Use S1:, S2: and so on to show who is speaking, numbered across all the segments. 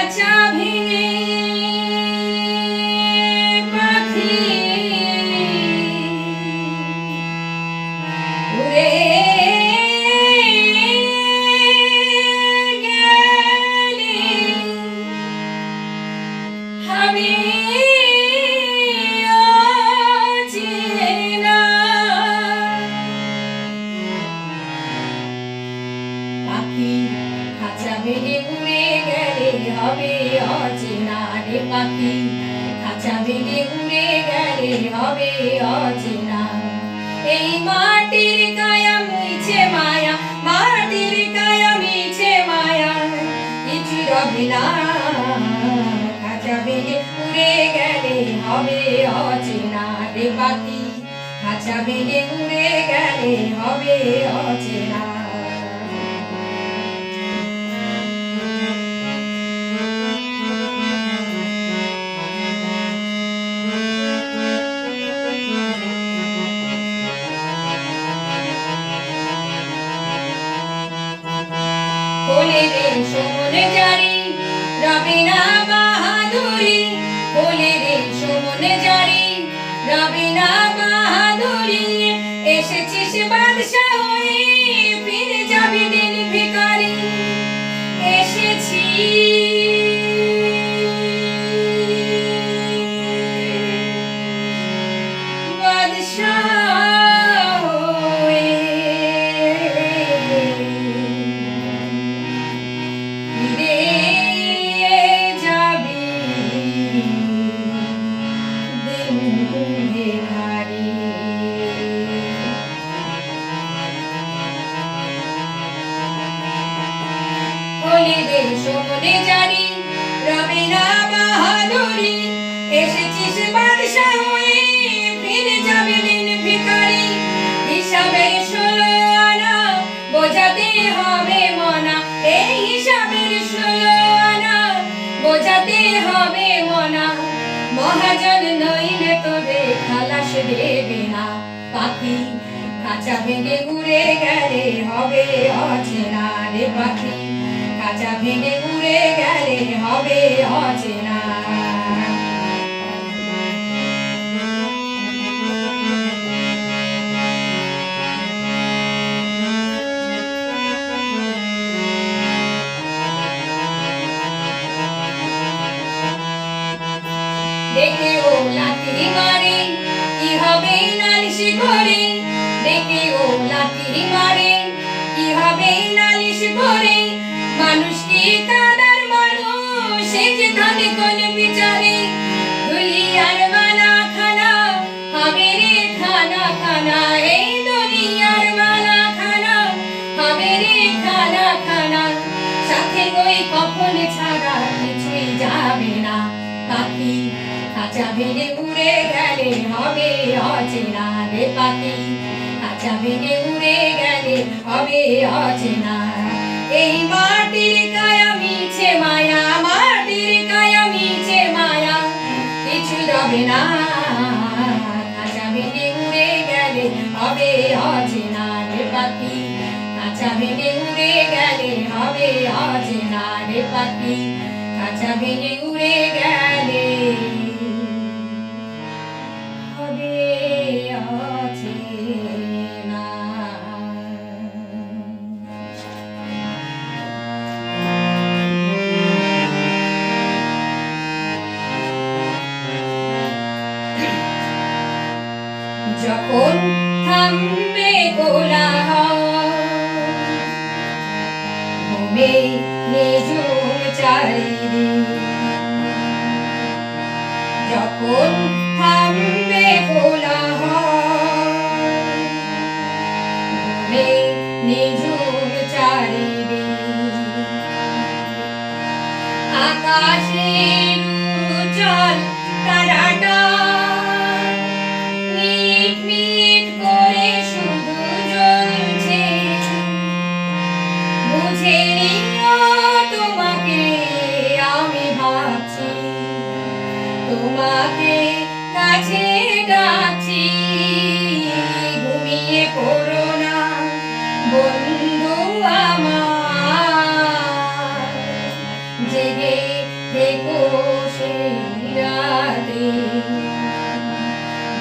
S1: খাঁচা ভেঙে পাখি উড়ে গেলে আমি অচেনা পাখি খাঁচা ভেঙে উড়ে গেলে হবে অচেনা রে পাখি খাঁচা ভেঙে উড়ে গেলে হবে অচেনা এই মাটির কায়া মিছে মায়া মাটির কায়া মিছে মায়া কিছু রবে না খাঁচা ভেঙে উড়ে গেলে হবে অচেনা রে পাখি খাঁচা ভেঙে উড়ে গেলে হবে অচেনা बोले रे सोमन जारी रबिना बहादुरी बोले रे सोमन जारी रबिना बहादुरी एसेছিস বাদশা হয়ে ফিরে যাবি দিন ভিখারি এসেছি বাদশা बोले रे सोमन जारी रबिना बहादुरी এসেছিস বাদশা হয়ে ফিরে যাবে দিন ভিখারি হিসাবের 16 আনা বোঝাতে হবে মনা এই হিসাবের 16 আনা বোঝাতে হবে মনা মহাজন নইলে তোরে খালাস দেবে না পাখি খাঁচা ভেঙে উড়ে গেলে হবে অচেনা রে পাখি খাঁচা ভেঙে উড়ে গেলে হবে অচেনা দেখে ও লাঠি মারে কি হবে নালিশ করে দেখে ও লাঠি মারে কি হবে নালিশ করে মানুষ কি কাদার মানুষ সে যে থাকে কোন বিচারে দুনিয়ার বালা খানা হবে রে খানা খানা এই দুনিয়ার বালা খানা হবে রে খানা খানা সাথে ওই কখন ছাড়া কিছুই যাবে না পাখি খাঁচা ভেঙে উড়ে গেলে হবে অচেনা রে পাখি খাঁচা ভেঙে উড়ে গেলে হবে অচেনা এই মাটির কায়া মিছে মায়া মাটির কায়া মিছে মায়া কিছু রবে না খাঁচা ভেঙে উড়ে গেলে হবে অচেনা রে পাখি খাঁচা ভেঙে উড়ে গেলে হবে অচেনা রে পাখি খাঁচা ভেঙে উড়ে গেলে হবে অচেনা যখন থামবে কোলাহল হবে নিঝুম চারিদিক যখন থামবে কোলাহল হবে নিঝুম চারিদিক আকাশের উজ্জ্বল তারাটা তোমাকে কাছে ডাকছি ঘুমিয়ে পড়ো না বন্ধু আমার জেগে থেকো সেই রাতে,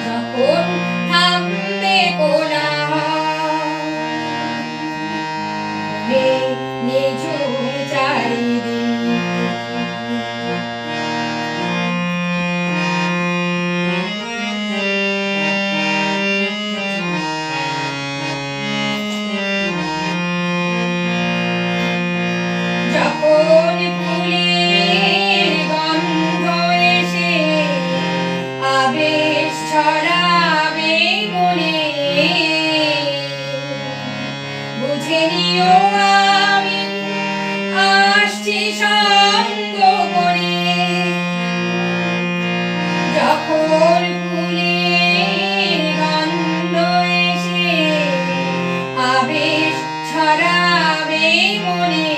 S1: যখন থামবে কোলাহল, নিঝুম চারিদিক। যখন ফুলের গন্ধ এসে আবেশ ছড়াবে মনে, বুঝে নিও আমি আসছি সঙ্গ করে। যখন ফুলের গন্ধ এসে আবেশ ছড়াবে মনে,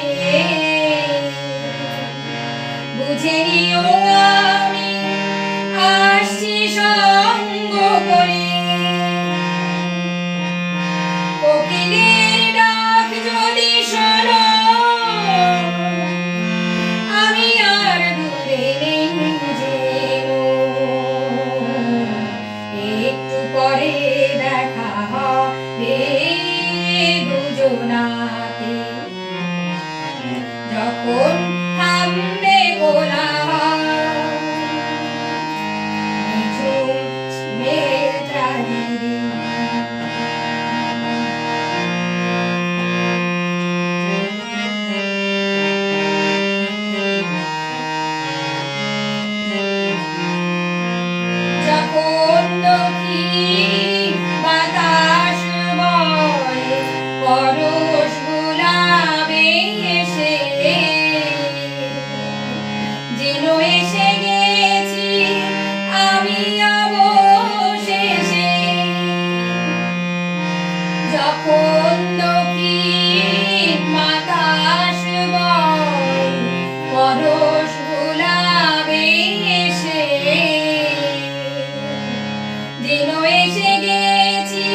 S1: বুঝে নিও আমি আসছি সঙ্গ করে। কোকিলের ডাক যদি শোনো, আমি আর দূরে নেই যেনো, একটু পরে দেখা হবে দুজনাতে, যখন থামবে কোলাহল, নিঝুম মেঘ চারিদিক। যখন দক্ষিণ বাতাস বয় পরশ গুলাবে এসে, যেন এসে গেছি আমি অবশেষে। যখন দক্ষিণ বাতাস বয় পরশ গুলাবে এসে, যেন এসে গেছি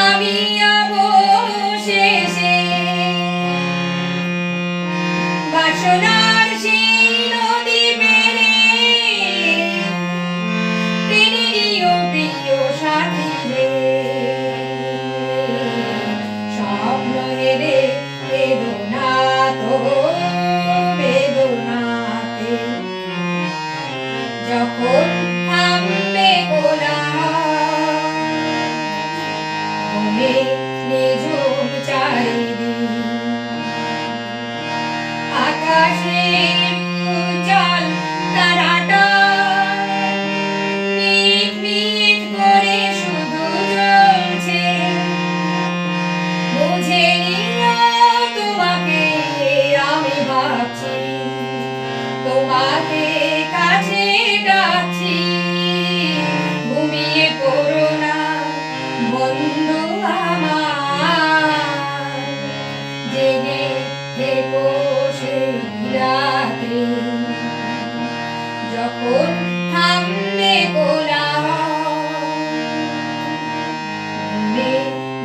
S1: আমি অবশেষে। বাসনার সেই নদী পেরে প্রেমেরও প্রিয় সাথী রে, স্বপ্ন হেরে বেদনা তো বেদনাতে, যখন থামবে কোলাহল, ঘুমে নিঝুম চারিদিক। আকাশের উজ্জ্বল তারাটা মিট মিট করে শুধু জ্বলছে, বুঝে নিও তোমাকে আমি ভাবছি, তোমাকে কাছে ডাকছি। ঘুমিয়ে পড়ো না বন্ধু আমার, জেগে থেকো সেই রাতে, যখন থামবে কোলাহল,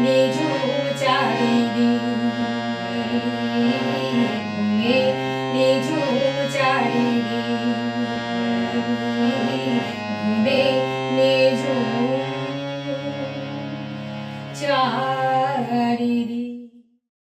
S1: নিঝুম চারিদিক। নিঝুম চারিদিক, নিঝুম চারিদিক।